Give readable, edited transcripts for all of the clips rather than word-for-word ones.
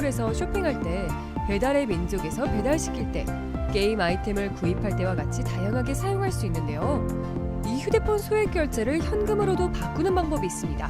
쇼핑몰에서 쇼핑할 때, 배달의 민족에서 배달시킬 때, 게임 아이템을 구입할 때와 같이 다양하게 사용할 수 있는데요. 이 휴대폰 소액 결제를 현금으로도 바꾸는 방법이 있습니다.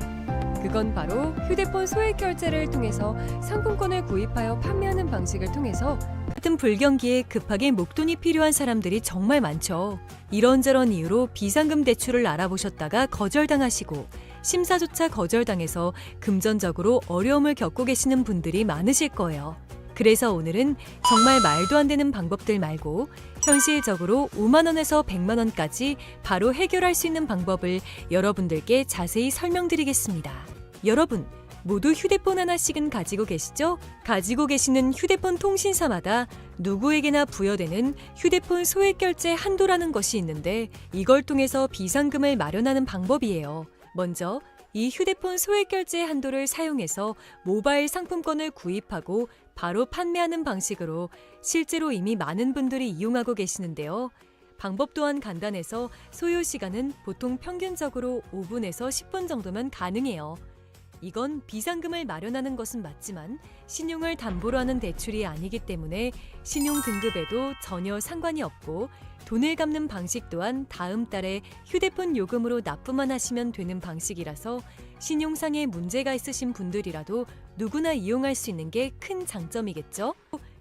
그건 바로 휴대폰 소액 결제를 통해서 상품권을 구입하여 판매하는 방식을 통해서 같은 불경기에 급하게 목돈이 필요한 사람들이 정말 많죠. 이런저런 이유로 비상금 대출을 알아보셨다가 거절당하시고 심사조차 거절당해서 금전적으로 어려움을 겪고 계시는 분들이 많으실 거예요. 그래서 오늘은 정말 말도 안 되는 방법들 말고 현실적으로 5만 원에서 100만 원까지 바로 해결할 수 있는 방법을 여러분들께 자세히 설명드리겠습니다. 여러분, 모두 휴대폰 하나씩은 가지고 계시죠? 가지고 계시는 휴대폰 통신사마다 누구에게나 부여되는 휴대폰 소액 결제 한도라는 것이 있는데 이걸 통해서 비상금을 마련하는 방법이에요. 먼저 이 휴대폰 소액 결제 한도를 사용해서 모바일 상품권을 구입하고 바로 판매하는 방식으로 실제로 이미 많은 분들이 이용하고 계시는데요. 방법 또한 간단해서 소요 시간은 보통 평균적으로 5분에서 10분 정도면 가능해요. 이건 비상금을 마련하는 것은 맞지만 신용을 담보로 하는 대출이 아니기 때문에 신용 등급에도 전혀 상관이 없고 돈을 갚는 방식 또한 다음 달에 휴대폰 요금으로 납부만 하시면 되는 방식이라서 신용상에 문제가 있으신 분들이라도 누구나 이용할 수 있는 게 큰 장점이겠죠?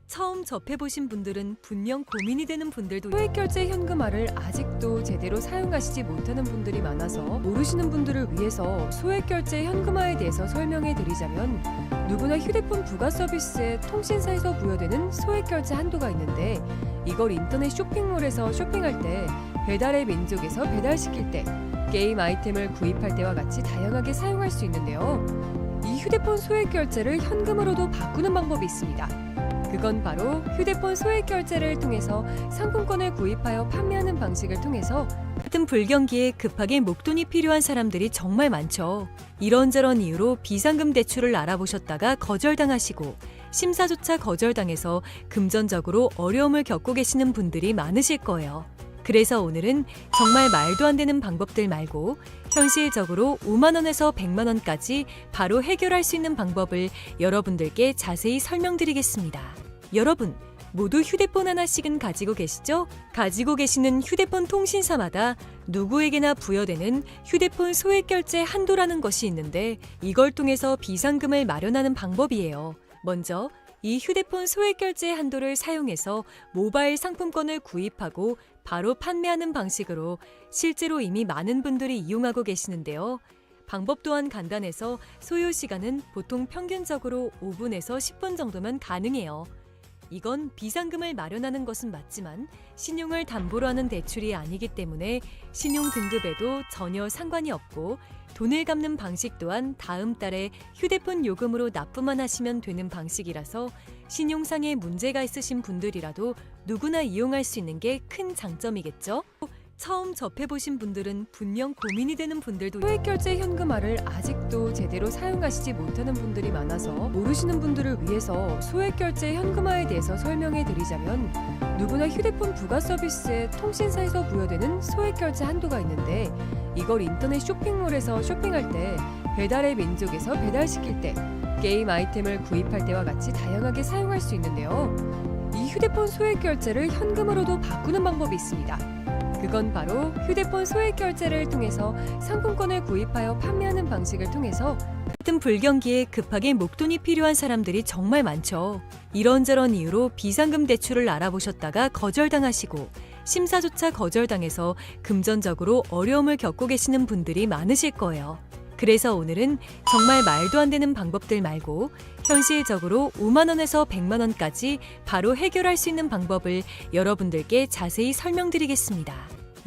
처음 접해보신 분들은 분명 고민이 되는 분들도 소액결제 현금화를 아직도 제대로 사용하시지 못하는 분들이 많아서 모르시는 분들을 위해서 소액결제 현금화에 대해서 설명해 드리자면 누구나 휴대폰 부가 서비스에 통신사에서 부여되는 소액결제 한도가 있는데 이걸 인터넷 쇼핑몰에서 쇼핑할 때, 배달의 민족에서 배달시킬 때, 게임 아이템을 구입할 때와 같이 다양하게 사용할 수 있는데요. 이 휴대폰 소액결제를 현금으로도 바꾸는 방법이 있습니다. 그건 바로 휴대폰 소액 결제를 통해서 상품권을 구입하여 판매하는 방식을 통해서 같은 불경기에 급하게 목돈이 필요한 사람들이 정말 많죠. 이런저런 이유로 비상금 대출을 알아보셨다가 거절당하시고 심사조차 거절당해서 금전적으로 어려움을 겪고 계시는 분들이 많으실 거예요. 그래서 오늘은 정말 말도 안 되는 방법들 말고 현실적으로 5만 원에서 100만 원까지 바로 해결할 수 있는 방법을 여러분들께 자세히 설명드리겠습니다. 여러분, 모두 휴대폰 하나씩은 가지고 계시죠? 가지고 계시는 휴대폰 통신사마다 누구에게나 부여되는 휴대폰 소액 결제 한도라는 것이 있는데 이걸 통해서 비상금을 마련하는 방법이에요. 먼저 이 휴대폰 소액 결제 한도를 사용해서 모바일 상품권을 구입하고 바로 판매하는 방식으로 실제로 이미 많은 분들이 이용하고 계시는데요. 방법 또한 간단해서 소요 시간은 보통 평균적으로 5분에서 10분 정도면 가능해요. 이건 비상금을 마련하는 것은 맞지만 신용을 담보로 하는 대출이 아니기 때문에 신용 등급에도 전혀 상관이 없고 돈을 갚는 방식 또한 다음 달에 휴대폰 요금으로 납부만 하시면 되는 방식이라서 신용상에 문제가 있으신 분들이라도 누구나 이용할 수 있는 게 큰 장점이겠죠? 처음 접해보신 분들은 분명 고민이 되는 분들도 소액결제 현금화를 아직도 제대로 사용하시지 못하는 분들이 많아서 모르시는 분들을 위해서 소액결제 현금화에 대해서 설명해 드리자면 누구나 휴대폰 부가 서비스에 통신사에서 부여되는 소액결제 한도가 있는데 이걸 인터넷 쇼핑몰에서 쇼핑할 때, 배달의 민족에서 배달시킬 때, 게임 아이템을 구입할 때와 같이 다양하게 사용할 수 있는데요. 이 휴대폰 소액결제를 현금으로도 바꾸는 방법이 있습니다. 그건 바로 휴대폰 소액 결제를 통해서 상품권을 구입하여 판매하는 방식을 통해서 같은 불경기에 급하게 목돈이 필요한 사람들이 정말 많죠. 이런저런 이유로 비상금 대출을 알아보셨다가 거절당하시고 심사조차 거절당해서 금전적으로 어려움을 겪고 계시는 분들이 많으실 거예요. 그래서 오늘은 정말 말도 안 되는 방법들 말고 현실적으로 5만 원에서 100만 원까지 바로 해결할 수 있는 방법을 여러분들께 자세히 설명드리겠습니다.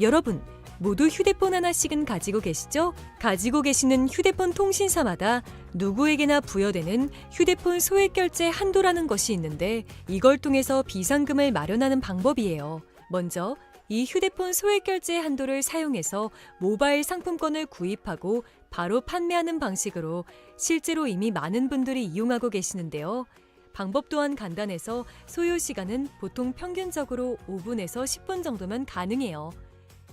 여러분, 모두 휴대폰 하나씩은 가지고 계시죠? 가지고 계시는 휴대폰 통신사마다 누구에게나 부여되는 휴대폰 소액 결제 한도라는 것이 있는데 이걸 통해서 비상금을 마련하는 방법이에요. 먼저 이 휴대폰 소액 결제 한도를 사용해서 모바일 상품권을 구입하고 바로 판매하는 방식으로 실제로 이미 많은 분들이 이용하고 계시는데요. 방법 또한 간단해서 소요 시간은 보통 평균적으로 5분에서 10분 정도면 가능해요.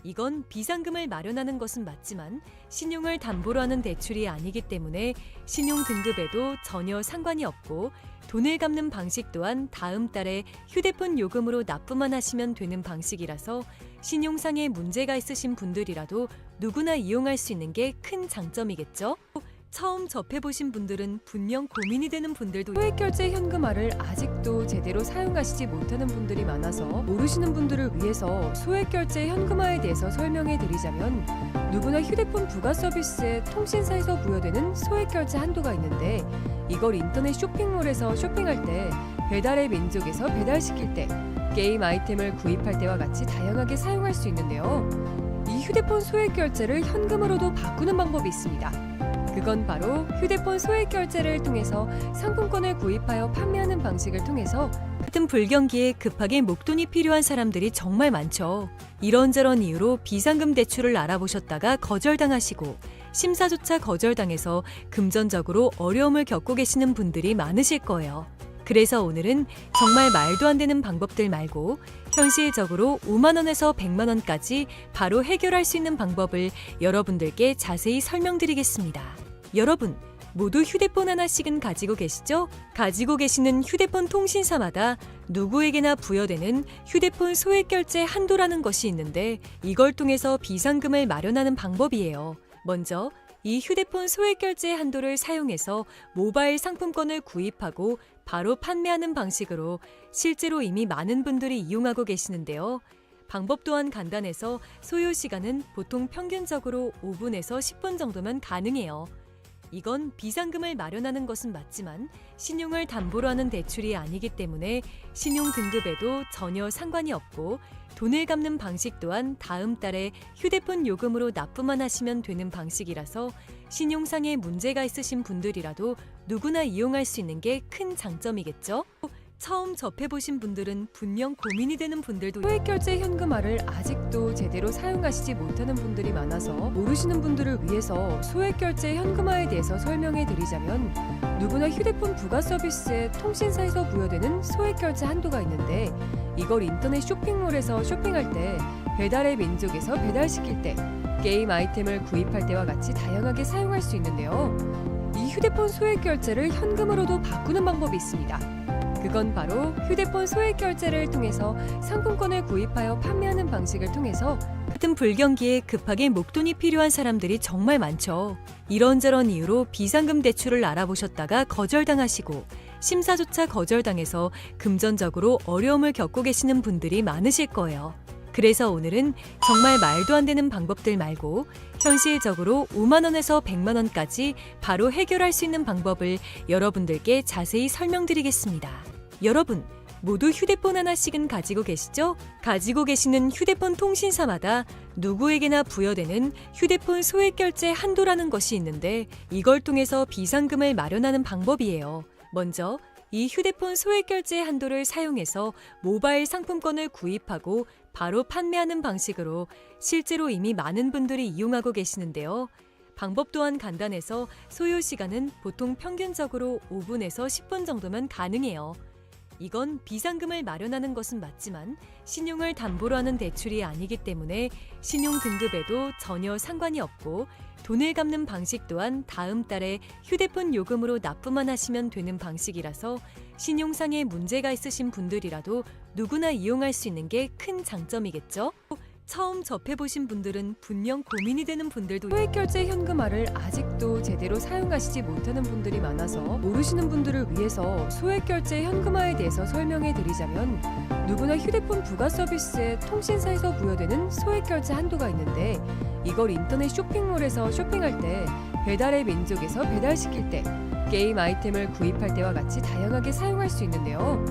이건 비상금을 마련하는 것은 맞지만 신용을 담보로 하는 대출이 아니기 때문에 신용 등급에도 전혀 상관이 없고 돈을 갚는 방식 또한 다음 달에 휴대폰 요금으로 납부만 하시면 되는 방식이라서 신용상에 문제가 있으신 분들이라도 누구나 이용할 수 있는 게 큰 장점이겠죠? 처음 접해보신 분들은 분명 고민이 되는 분들도 소액결제 현금화를 아직도 제대로 사용하시지 못하는 분들이 많아서 모르시는 분들을 위해서 소액결제 현금화에 대해서 설명해 드리자면 누구나 휴대폰 부가 서비스에 통신사에서 부여되는 소액결제 한도가 있는데 이걸 인터넷 쇼핑몰에서 쇼핑할 때 배달의 민족에서 배달시킬 때 게임 아이템을 구입할 때와 같이 다양하게 사용할 수 있는데요. 이 휴대폰 소액결제를 현금으로도 바꾸는 방법이 있습니다. 그건 바로 휴대폰 소액결제를 통해서 상품권을 구입하여 판매하는 방식을 통해서 같은 불경기에 급하게 목돈이 필요한 사람들이 정말 많죠. 이런저런 이유로 비상금 대출을 알아보셨다가 거절당하시고 심사조차 거절당해서 금전적으로 어려움을 겪고 계시는 분들이 많으실 거예요. 그래서 오늘은 정말 말도 안 되는 방법들 말고 현실적으로 5만 원에서 100만 원까지 바로 해결할 수 있는 방법을 여러분들께 자세히 설명드리겠습니다. 여러분, 모두 휴대폰 하나씩은 가지고 계시죠? 가지고 계시는 휴대폰 통신사마다 누구에게나 부여되는 휴대폰 소액결제 한도라는 것이 있는데 이걸 통해서 비상금을 마련하는 방법이에요. 먼저 이 휴대폰 소액결제 한도를 사용해서 모바일 상품권을 구입하고 바로 판매하는 방식으로 실제로 이미 많은 분들이 이용하고 계시는데요. 방법 또한 간단해서 소요 시간은 보통 평균적으로 5분에서 10분 정도면 가능해요. 이건 비상금을 마련하는 것은 맞지만 신용을 담보로 하는 대출이 아니기 때문에 신용 등급에도 전혀 상관이 없고 돈을 갚는 방식 또한 다음 달에 휴대폰 요금으로 납부만 하시면 되는 방식이라서 신용상에 문제가 있으신 분들이라도 누구나 이용할 수 있는 게 큰 장점이겠죠? 처음 접해보신 분들은 분명 고민이 되는 분들도 소액결제 현금화를 아직도 제대로 사용하시지 못하는 분들이 많아서 모르시는 분들을 위해서 소액결제 현금화에 대해서 설명해 드리자면 누구나 휴대폰 부가 서비스에 통신사에서 부여되는 소액결제 한도가 있는데 이걸 인터넷 쇼핑몰에서 쇼핑할 때 배달의 민족에서 배달시킬 때 게임 아이템을 구입할 때와 같이 다양하게 사용할 수 있는데요. 이 휴대폰 소액결제를 현금으로도 바꾸는 방법이 있습니다. 그건 바로 휴대폰 소액결제를 통해서 상품권을 구입하여 판매하는 방식을 통해서 같은 불경기에 급하게 목돈이 필요한 사람들이 정말 많죠. 이런저런 이유로 비상금 대출을 알아보셨다가 거절당하시고 심사조차 거절당해서 금전적으로 어려움을 겪고 계시는 분들이 많으실 거예요. 그래서 오늘은 정말 말도 안 되는 방법들 말고 현실적으로 5만 원에서 100만 원까지 바로 해결할 수 있는 방법을 여러분들께 자세히 설명드리겠습니다. 여러분, 모두 휴대폰 하나씩은 가지고 계시죠? 가지고 계시는 휴대폰 통신사마다 누구에게나 부여되는 휴대폰 소액결제 한도라는 것이 있는데 이걸 통해서 비상금을 마련하는 방법이에요. 먼저 이 휴대폰 소액결제 한도를 사용해서 모바일 상품권을 구입하고 바로 판매하는 방식으로 실제로 이미 많은 분들이 이용하고 계시는데요. 방법 또한 간단해서 소요 시간은 보통 평균적으로 5분에서 10분 정도면 가능해요. 이건 비상금을 마련하는 것은 맞지만 신용을 담보로 하는 대출이 아니기 때문에 신용 등급에도 전혀 상관이 없고 돈을 갚는 방식 또한 다음 달에 휴대폰 요금으로 납부만 하시면 되는 방식이라서 신용상에 문제가 있으신 분들이라도 누구나 이용할 수 있는 게 큰 장점이겠죠? 처음 접해보신 분들은 분명 고민이 되는 분들도 소액결제 현금화를 아직도 제대로 사용하시지 못하는 분들이 많아서 모르시는 분들을 위해서 소액결제 현금화에 대해서 설명해 드리자면 누구나 휴대폰 부가 서비스에 통신사에서 부여되는 소액결제 한도가 있는데 이걸 인터넷 쇼핑몰에서 쇼핑할 때 배달의 민족에서 배달시킬 때 게임 아이템을 구입할 때와 같이 다양하게 사용할 수 있는데요.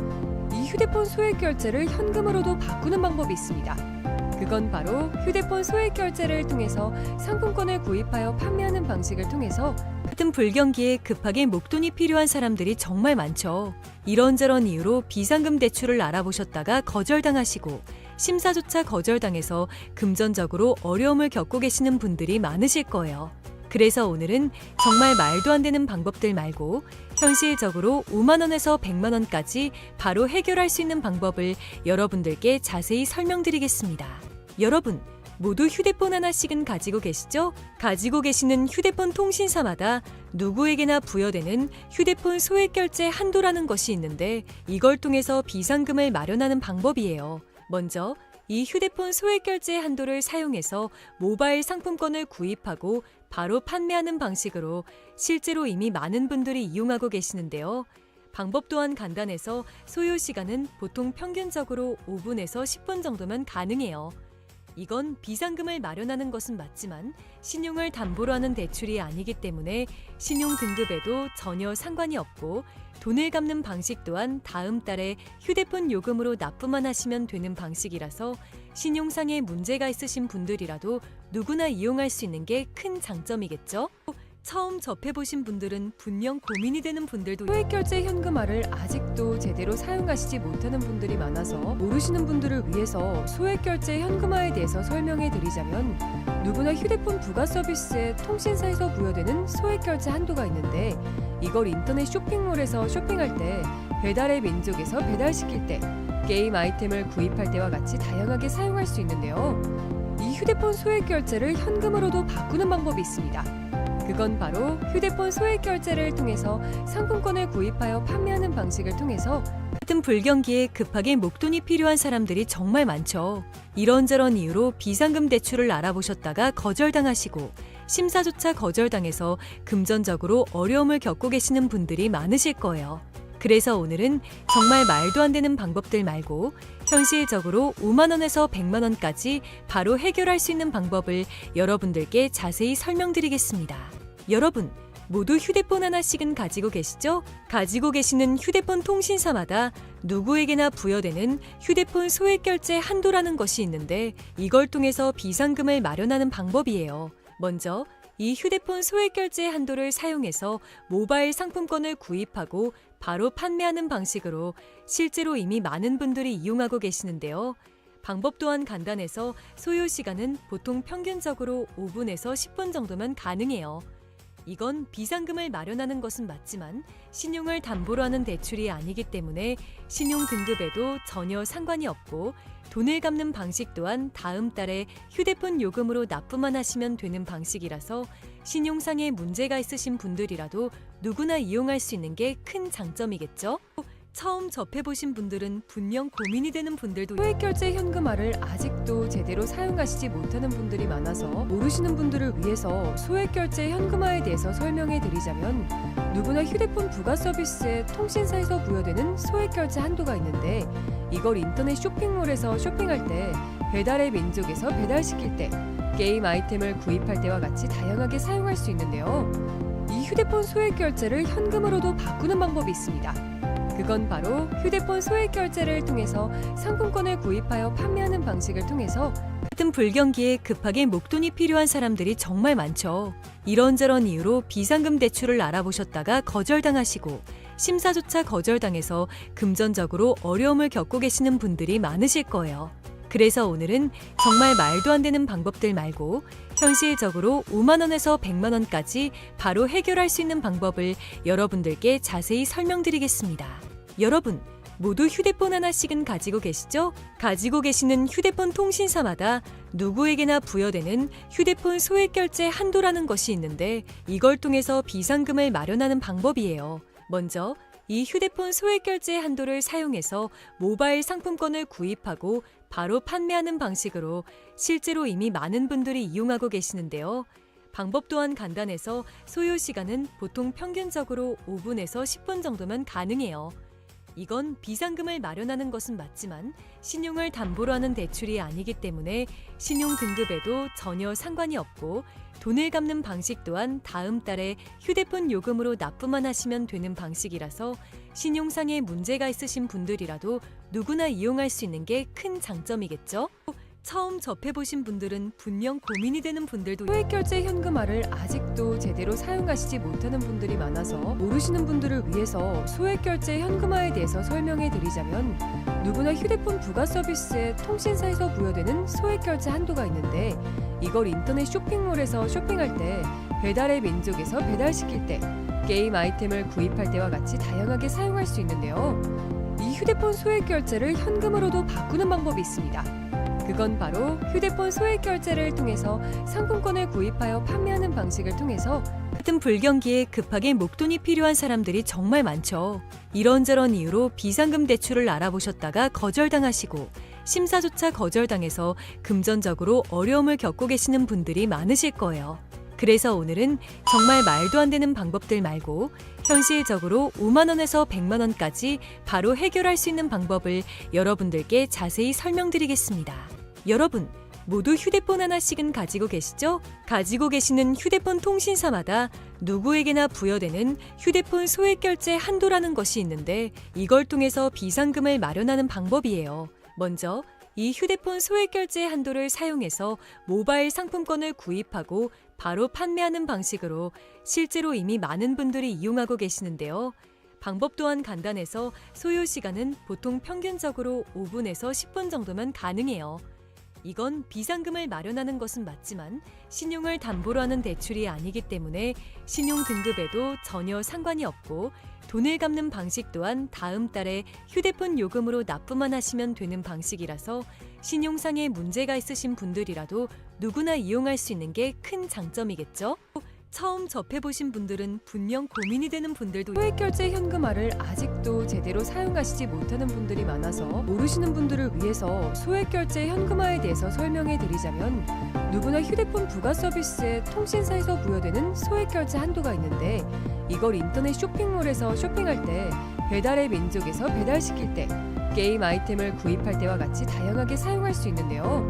이 휴대폰 소액결제를 현금으로도 바꾸는 방법이 있습니다. 그건 바로 휴대폰 소액결제를 통해서 상품권을 구입하여 판매하는 방식을 통해서 같은 불경기에 급하게 목돈이 필요한 사람들이 정말 많죠. 이런저런 이유로 비상금 대출을 알아보셨다가 거절당하시고 심사조차 거절당해서 금전적으로 어려움을 겪고 계시는 분들이 많으실 거예요. 그래서 오늘은 정말 말도 안 되는 방법들 말고 현실적으로 5만 원에서 100만 원까지 바로 해결할 수 있는 방법을 여러분들께 자세히 설명드리겠습니다. 여러분, 모두 휴대폰 하나씩은 가지고 계시죠? 가지고 계시는 휴대폰 통신사마다 누구에게나 부여되는 휴대폰 소액 결제 한도라는 것이 있는데 이걸 통해서 비상금을 마련하는 방법이에요. 먼저 이 휴대폰 소액 결제 한도를 사용해서 모바일 상품권을 구입하고 바로 판매하는 방식으로 실제로 이미 많은 분들이 이용하고 계시는데요. 방법 또한 간단해서 소요 시간은 보통 평균적으로 5분에서 10분 정도면 가능해요. 이건 비상금을 마련하는 것은 맞지만 신용을 담보로 하는 대출이 아니기 때문에 신용 등급에도 전혀 상관이 없고 돈을 갚는 방식 또한 다음 달에 휴대폰 요금으로 납부만 하시면 되는 방식이라서 신용상에 문제가 있으신 분들이라도 누구나 이용할 수 있는 게 큰 장점이겠죠? 처음 접해보신 분들은 분명 고민이 되는 분들도 소액결제 현금화를 아직도 제대로 사용하시지 못하는 분들이 많아서 모르시는 분들을 위해서 소액결제 현금화에 대해서 설명해 드리자면 누구나 휴대폰 부가 서비스에 통신사에서 부여되는 소액결제 한도가 있는데 이걸 인터넷 쇼핑몰에서 쇼핑할 때 배달의 민족에서 배달시킬 때 게임 아이템을 구입할 때와 같이 다양하게 사용할 수 있는데요. 이 휴대폰 소액결제를 현금으로도 바꾸는 방법이 있습니다. 그건 바로 휴대폰 소액 결제를 통해서 상품권을 구입하여 판매하는 방식을 통해서 같은 불경기에 급하게 목돈이 필요한 사람들이 정말 많죠. 이런저런 이유로 비상금 대출을 알아보셨다가 거절당하시고 심사조차 거절당해서 금전적으로 어려움을 겪고 계시는 분들이 많으실 거예요. 그래서 오늘은 정말 말도 안 되는 방법들 말고 현실적으로 5만 원에서 100만 원까지 바로 해결할 수 있는 방법을 여러분들께 자세히 설명드리겠습니다. 여러분, 모두 휴대폰 하나씩은 가지고 계시죠? 가지고 계시는 휴대폰 통신사마다 누구에게나 부여되는 휴대폰 소액 결제 한도라는 것이 있는데 이걸 통해서 비상금을 마련하는 방법이에요. 먼저 이 휴대폰 소액 결제 한도를 사용해서 모바일 상품권을 구입하고 바로 판매하는 방식으로 실제로 이미 많은 분들이 이용하고 계시는데요. 방법 또한 간단해서 소요 시간은 보통 평균적으로 5분에서 10분 정도면 가능해요. 이건 비상금을 마련하는 것은 맞지만 신용을 담보로 하는 대출이 아니기 때문에 신용 등급에도 전혀 상관이 없고 돈을 갚는 방식 또한 다음 달에 휴대폰 요금으로 납부만 하시면 되는 방식이라서 신용상에 문제가 있으신 분들이라도 누구나 이용할 수 있는 게 큰 장점이겠죠? 처음 접해보신 분들은 분명 고민이 되는 분들도 소액결제 현금화를 아직도 제대로 사용하시지 못하는 분들이 많아서 모르시는 분들을 위해서 소액결제 현금화에 대해서 설명해 드리자면 누구나 휴대폰 부가 서비스에 통신사에서 부여되는 소액결제 한도가 있는데 이걸 인터넷 쇼핑몰에서 쇼핑할 때 배달의 민족에서 배달시킬 때 게임 아이템을 구입할 때와 같이 다양하게 사용할 수 있는데요. 이 휴대폰 소액 결제를 현금으로도 바꾸는 방법이 있습니다. 그건 바로 휴대폰 소액 결제를 통해서 상품권을 구입하여 판매하는 방식을 통해서 같은 불경기에 급하게 목돈이 필요한 사람들이 정말 많죠. 이런저런 이유로 비상금 대출을 알아보셨다가 거절당하시고 심사조차 거절당해서 금전적으로 어려움을 겪고 계시는 분들이 많으실 거예요. 그래서 오늘은 정말 말도 안 되는 방법들 말고 현실적으로 5만 원에서 100만 원까지 바로 해결할 수 있는 방법을 여러분들께 자세히 설명드리겠습니다. 여러분, 모두 휴대폰 하나씩은 가지고 계시죠? 가지고 계시는 휴대폰 통신사마다 누구에게나 부여되는 휴대폰 소액 결제 한도라는 것이 있는데 이걸 통해서 비상금을 마련하는 방법이에요. 먼저 이 휴대폰 소액 결제 한도를 사용해서 모바일 상품권을 구입하고 바로 판매하는 방식으로 실제로 이미 많은 분들이 이용하고 계시는데요. 방법 또한 간단해서 소요 시간은 보통 평균적으로 5분에서 10분 정도면 가능해요. 이건 비상금을 마련하는 것은 맞지만 신용을 담보로 하는 대출이 아니기 때문에 신용 등급에도 전혀 상관이 없고 돈을 갚는 방식 또한 다음 달에 휴대폰 요금으로 납부만 하시면 되는 방식이라서 신용상에 문제가 있으신 분들이라도 누구나 이용할 수 있는 게 큰 장점이겠죠? 처음 접해보신 분들은 분명 고민이 되는 분들도 소액결제 현금화를 아직도 제대로 사용하시지 못하는 분들이 많아서 모르시는 분들을 위해서 소액결제 현금화에 대해서 설명해 드리자면 누구나 휴대폰 부가 서비스에 통신사에서 부여되는 소액결제 한도가 있는데 이걸 인터넷 쇼핑몰에서 쇼핑할 때 배달의 민족에서 배달시킬 때 게임 아이템을 구입할 때와 같이 다양하게 사용할 수 있는데요. 이 휴대폰 소액결제를 현금으로도 바꾸는 방법이 있습니다. 그건 바로 휴대폰 소액 결제를 통해서 상품권을 구입하여 판매하는 방식을 통해서 같은 불경기에 급하게 목돈이 필요한 사람들이 정말 많죠. 이런저런 이유로 비상금 대출을 알아보셨다가 거절당하시고 심사조차 거절당해서 금전적으로 어려움을 겪고 계시는 분들이 많으실 거예요. 그래서 오늘은 정말 말도 안 되는 방법들 말고 현실적으로 5만 원에서 100만 원까지 바로 해결할 수 있는 방법을 여러분들께 자세히 설명드리겠습니다. 여러분, 모두 휴대폰 하나씩은 가지고 계시죠? 가지고 계시는 휴대폰 통신사마다 누구에게나 부여되는 휴대폰 소액 결제 한도라는 것이 있는데 이걸 통해서 비상금을 마련하는 방법이에요. 먼저 이 휴대폰 소액 결제 한도를 사용해서 모바일 상품권을 구입하고 바로 판매하는 방식으로 실제로 이미 많은 분들이 이용하고 계시는데요. 방법 또한 간단해서 소요 시간은 보통 평균적으로 5분에서 10분 정도면 가능해요. 이건 비상금을 마련하는 것은 맞지만 신용을 담보로 하는 대출이 아니기 때문에 신용 등급에도 전혀 상관이 없고 돈을 갚는 방식 또한 다음 달에 휴대폰 요금으로 납부만 하시면 되는 방식이라서 신용상의 문제가 있으신 분들이라도 누구나 이용할 수 있는 게 큰 장점이겠죠? 처음 접해보신 분들은 분명 고민이 되는 분들도 소액결제 현금화를 아직도 제대로 사용하시지 못하는 분들이 많아서 모르시는 분들을 위해서 소액결제 현금화에 대해서 설명해 드리자면 누구나 휴대폰 부가 서비스에 통신사에서 부여되는 소액결제 한도가 있는데 이걸 인터넷 쇼핑몰에서 쇼핑할 때 배달의 민족에서 배달시킬 때 게임 아이템을 구입할 때와 같이 다양하게 사용할 수 있는데요.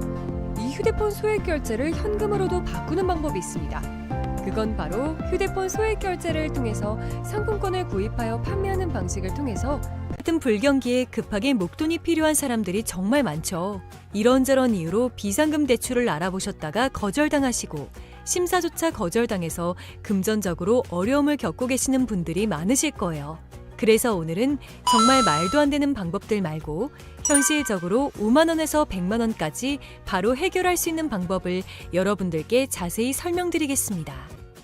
이 휴대폰 소액결제를 현금으로도 바꾸는 방법이 있습니다. 그건 바로 휴대폰 소액 결제를 통해서 상품권을 구입하여 판매하는 방식을 통해서 같은 불경기에 급하게 목돈이 필요한 사람들이 정말 많죠. 이런저런 이유로 비상금 대출을 알아보셨다가 거절당하시고 심사조차 거절당해서 금전적으로 어려움을 겪고 계시는 분들이 많으실 거예요. 그래서 오늘은 정말 말도 안 되는 방법들 말고 현실적으로 5만 원에서 100만 원까지 바로 해결할 수 있는 방법을 여러분들께 자세히 설명드리겠습니다.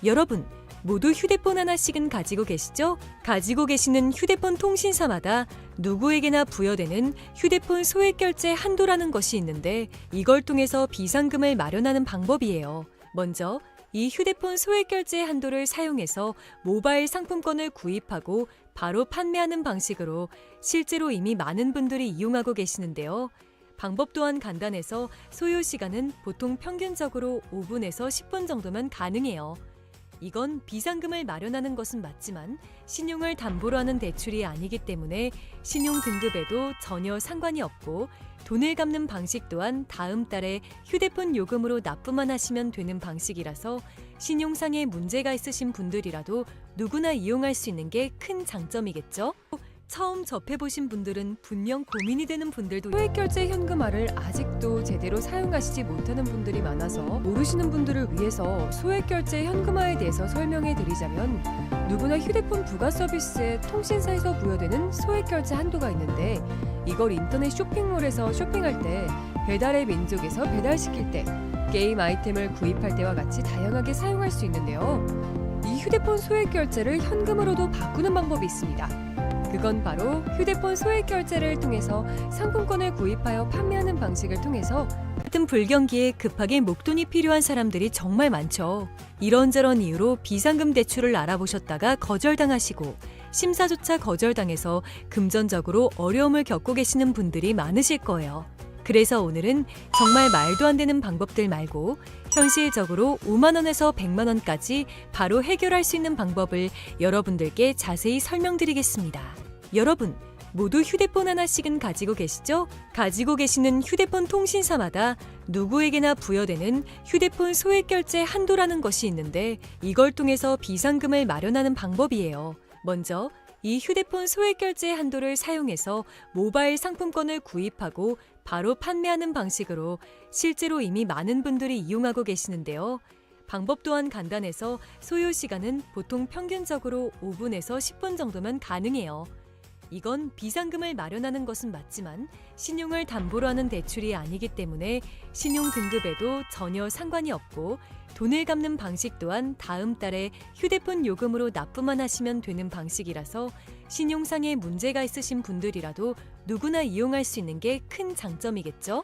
여러분, 모두 휴대폰 하나씩은 가지고 계시죠? 가지고 계시는 휴대폰 통신사마다 누구에게나 부여되는 휴대폰 소액 결제 한도라는 것이 있는데 이걸 통해서 비상금을 마련하는 방법이에요. 먼저 이 휴대폰 소액 결제 한도를 사용해서 모바일 상품권을 구입하고 바로 판매하는 방식으로 실제로 이미 많은 분들이 이용하고 계시는데요. 방법 또한 간단해서 소요 시간은 보통 평균적으로 5분에서 10분 정도면 가능해요. 이건 비상금을 마련하는 것은 맞지만 신용을 담보로 하는 대출이 아니기 때문에 신용 등급에도 전혀 상관이 없고 돈을 갚는 방식 또한 다음 달에 휴대폰 요금으로 납부만 하시면 되는 방식이라서 신용상의 문제가 있으신 분들이라도 누구나 이용할 수 있는 게 큰 장점이겠죠? 처음 접해보신 분들은 분명 고민이 되는 분들도 소액결제 현금화를 아직도 제대로 사용하시지 못하는 분들이 많아서 모르시는 분들을 위해서 소액결제 현금화에 대해서 설명해 드리자면 누구나 휴대폰 부가 서비스에 통신사에서 부여되는 소액결제 한도가 있는데 이걸 인터넷 쇼핑몰에서 쇼핑할 때 배달의 민족에서 배달시킬 때 게임 아이템을 구입할 때와 같이 다양하게 사용할 수 있는데요. 이 휴대폰 소액결제를 현금으로도 바꾸는 방법이 있습니다. 그건 바로 휴대폰 소액 결제를 통해서 상품권을 구입하여 판매하는 방식을 통해서 같은 불경기에 급하게 목돈이 필요한 사람들이 정말 많죠. 이런저런 이유로 비상금 대출을 알아보셨다가 거절당하시고 심사조차 거절당해서 금전적으로 어려움을 겪고 계시는 분들이 많으실 거예요. 그래서 오늘은 정말 말도 안 되는 방법들 말고 현실적으로 5만 원에서 100만 원까지 바로 해결할 수 있는 방법을 여러분들께 자세히 설명드리겠습니다. 여러분, 모두 휴대폰 하나씩은 가지고 계시죠? 가지고 계시는 휴대폰 통신사마다 누구에게나 부여되는 휴대폰 소액 결제 한도라는 것이 있는데 이걸 통해서 비상금을 마련하는 방법이에요. 먼저 이 휴대폰 소액 결제 한도를 사용해서 모바일 상품권을 구입하고 바로 판매하는 방식으로 실제로 이미 많은 분들이 이용하고 계시는데요. 방법 또한 간단해서 소요 시간은 보통 평균적으로 5분에서 10분 정도면 가능해요. 이건 비상금을 마련하는 것은 맞지만 신용을 담보로 하는 대출이 아니기 때문에 신용 등급에도 전혀 상관이 없고 돈을 갚는 방식 또한 다음 달에 휴대폰 요금으로 납부만 하시면 되는 방식이라서 신용상의 문제가 있으신 분들이라도 누구나 이용할 수 있는 게 큰 장점이겠죠?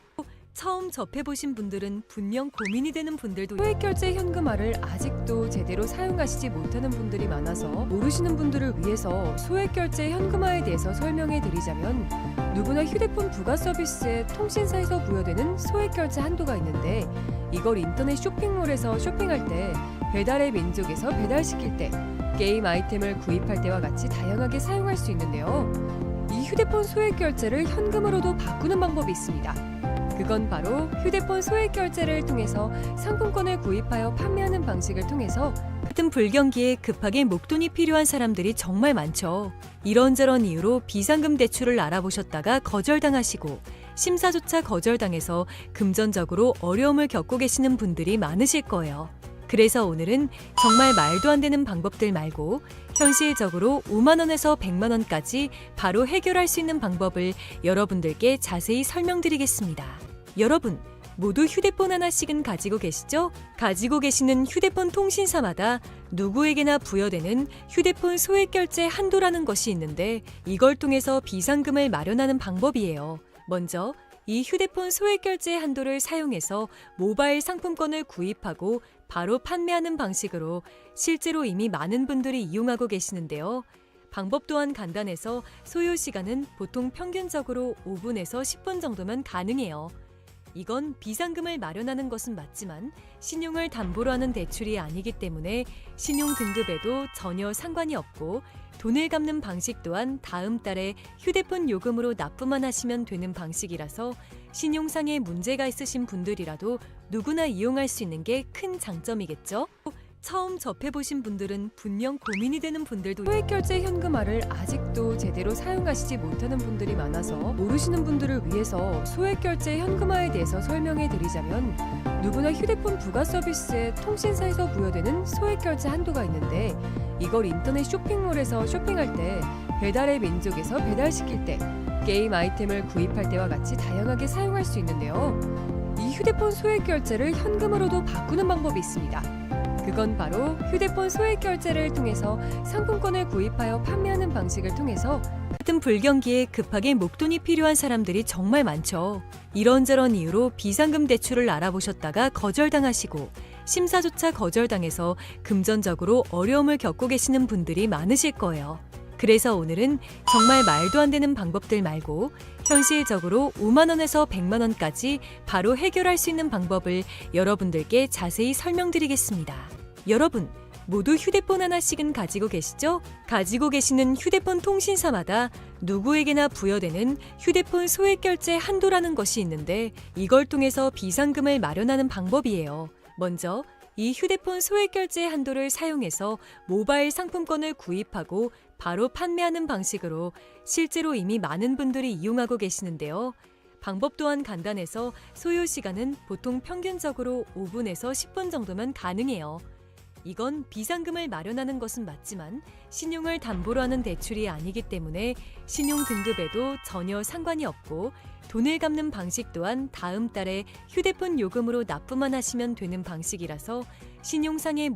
처음 접해보신 분들은 분명 고민이 되는 분들도 소액결제 현금화를 아직도 제대로 사용하시지 못하는 분들이 많아서 모르시는 분들을 위해서 소액결제 현금화에 대해서 설명해 드리자면 누구나 휴대폰 부가 서비스에 통신사에서 부여되는 소액결제 한도가 있는데 이걸 인터넷 쇼핑몰에서 쇼핑할 때 배달의 민족에서 배달시킬 때 게임 아이템을 구입할 때와 같이 다양하게 사용할 수 있는데요. 이 휴대폰 소액결제를 현금으로도 바꾸는 방법이 있습니다. 그건 바로 휴대폰 소액결제를 통해서 상품권을 구입하여 판매하는 방식을 통해서 같은 불경기에 급하게 목돈이 필요한 사람들이 정말 많죠. 이런저런 이유로 비상금 대출을 알아보셨다가 거절당하시고 심사조차 거절당해서 금전적으로 어려움을 겪고 계시는 분들이 많으실 거예요. 그래서 오늘은 정말 말도 안 되는 방법들 말고 현실적으로 5만 원에서 100만 원까지 바로 해결할 수 있는 방법을 여러분들께 자세히 설명드리겠습니다. 여러분, 모두 휴대폰 하나씩은 가지고 계시죠? 가지고 계시는 휴대폰 통신사마다 누구에게나 부여되는 휴대폰 소액결제 한도라는 것이 있는데 이걸 통해서 비상금을 마련하는 방법이에요. 먼저 이 휴대폰 소액결제 한도를 사용해서 모바일 상품권을 구입하고 바로 판매하는 방식으로 실제로 이미 많은 분들이 이용하고 계시는데요. 방법 또한 간단해서 소요 시간은 보통 평균적으로 5분에서 10분 정도면 가능해요. 이건 비상금을 마련하는 것은 맞지만 신용을 담보로 하는 대출이 아니기 때문에 신용 등급에도 전혀 상관이 없고 돈을 갚는 방식 또한 다음 달에 휴대폰 요금으로 납부만 하시면 되는 방식이라서 신용상의 문제가 있으신 분들이라도 누구나 이용할 수 있는 게 큰 장점이겠죠? 처음 접해보신 분들은 분명 고민이 되는 분들도 소액결제 현금화를 아직도 제대로 사용하시지 못하는 분들이 많아서 모르시는 분들을 위해서 소액결제 현금화에 대해서 설명해 드리자면 누구나 휴대폰 부가 서비스에 통신사에서 부여되는 소액결제 한도가 있는데 이걸 인터넷 쇼핑몰에서 쇼핑할 때 배달의 민족에서 배달시킬 때 게임 아이템을 구입할 때와 같이 다양하게 사용할 수 있는데요. 이 휴대폰 소액결제를 현금으로도 바꾸는 방법이 있습니다. 그건 바로 휴대폰 소액결제를 통해서 상품권을 구입하여 판매하는 방식을 통해서 같은 불경기에 급하게 목돈이 필요한 사람들이 정말 많죠. 이런저런 이유로 비상금 대출을 알아보셨다가 거절당하시고 심사조차 거절당해서 금전적으로 어려움을 겪고 계시는 분들이 많으실 거예요. 그래서 오늘은 정말 말도 안 되는 방법들 말고 현실적으로 5만 원에서 100만 원까지 바로 해결할 수 있는 방법을 여러분들께 자세히 설명드리겠습니다. 여러분, 모두 휴대폰 하나씩은 가지고 계시죠? 가지고 계시는 휴대폰 통신사마다 누구에게나 부여되는 휴대폰 소액결제 한도라는 것이 있는데 이걸 통해서 비상금을 마련하는 방법이에요. 먼저 이 휴대폰 소액결제 한도를 사용해서 모바일 상품권을 구입하고 바로 판매하는 방식으로 실제로 이미 많은 분들이 이용하고 계시는데요. 방법 또한 간단해서 소요 시간은 보통 평균적으로 5분에서 10분 정도면 가능해요. 이건 비상금을 마련하는 것은 맞지만 신용을 담보로 하는 대출이 아니기 때문에 신용 등급에도 전혀 상관이 없고 돈을 갚는 방식 또한 다음 달에 휴대폰 요금으로 납부만 하시면 되는 방식이라서 신용상의